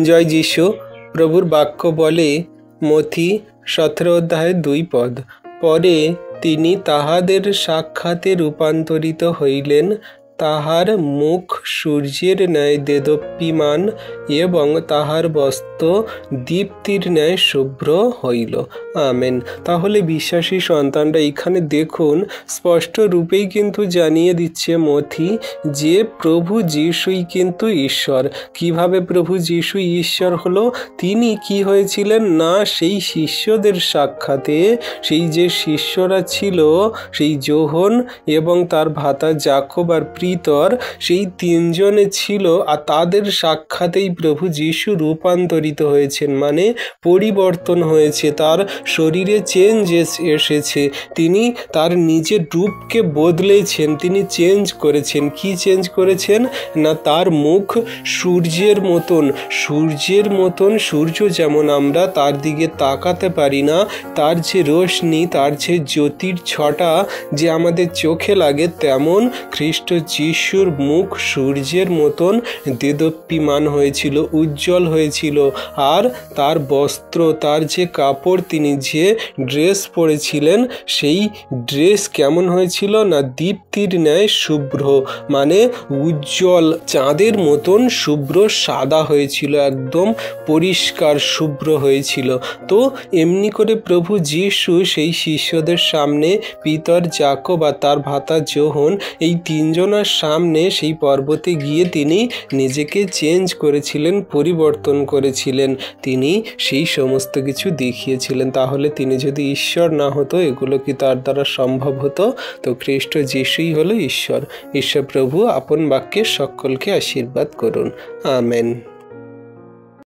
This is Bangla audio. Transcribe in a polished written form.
জয় যিশু। প্রভুর বাক্য বলে মথি 17 অধ্যায় 2 পদ, পরে তিনি তাহাদের সাক্ষাতে রূপান্তরিত হইলেন, তাহার মুখ সূর্যের ন্যায় দেদীপ্যমান এবং তাহার বস্ত্র দীপ্তির ন্যায় শুভ্র হইল। আমেন। তাহলে বিশ্বাসী সন্তানরা এখানে দেখুন স্পষ্ট রূপেই কিন্তু জানিয়ে দিচ্ছে মথি যে প্রভু যিশুই কিন্তু ঈশ্বর। কিভাবে প্রভু যিশু ঈশ্বর হলো? তিনি কি হয়েছিলেন না, সেই শিষ্যদের সাক্ষাতে, সেই যে শিষ্যরা ছিল, সেই যোহন এবং তার ভ্রাতা যাকব আর পিতর, সেই তিনজনে ছিল, আর তাদের সাক্ষাতেই প্রভু যিশু রূপান্তরিত হয়েছেন, মানে পরিবর্তন হয়েছে, তার শরীরে চেঞ্জ এসেছে, তিনি তার নিজের রূপকে বদলেছেন, তিনি চেঞ্জ করেছেন। কি চেঞ্জ করেছেন না, তার মুখ সূর্যের মতন, সূর্য যেমন আমরা তার দিকে তাকাতে পারি না, তার যে রোশনি, তার যে জ্যোতির ছটা যে আমাদের চোখে লাগে, তেমন খ্রিস্ট যিশুর মুখ সূর্যের মতন দেদীপ্যমান হয়েছিল, উজ্জ্বল হয়েছিল। আর তার বস্ত্র, তার যে কাপড়, তিনি যে ড্রেস পরেছিলেন, সেই ড্রেস কেমন হয়েছিল না, দীপ্তির ন্যায় শুভ্র, মানে উজ্জ্বল, চাঁদের মতন শুভ্র সাদা হয়েছিল, একদম পরিষ্কার শুভ্র হয়েছিল। তো এমনি করে প্রভু যিশু সেই শিষ্যদের সামনে, পিতর, যাকব আর তার ভ্রাতা যোহন, এই তিনজনের সামনে সেই পর্বতে গিয়ে তিনি নিজেকে চেঞ্জ করেছিলেন, পরিবর্তন করেছিলেন, তিনি সেই সমস্ত কিছু দেখিয়েছিলেন। তাহলে তিনি যদি ঈশ্বর না হতো, এগুলো কি তার দ্বারা সম্ভব হতো? তো খ্রিস্ট যিশুই হলো ঈশ্বর। ঈশ্বর প্রভু আপন বাক্যে সকলকে আশীর্বাদ করুন। আমেন।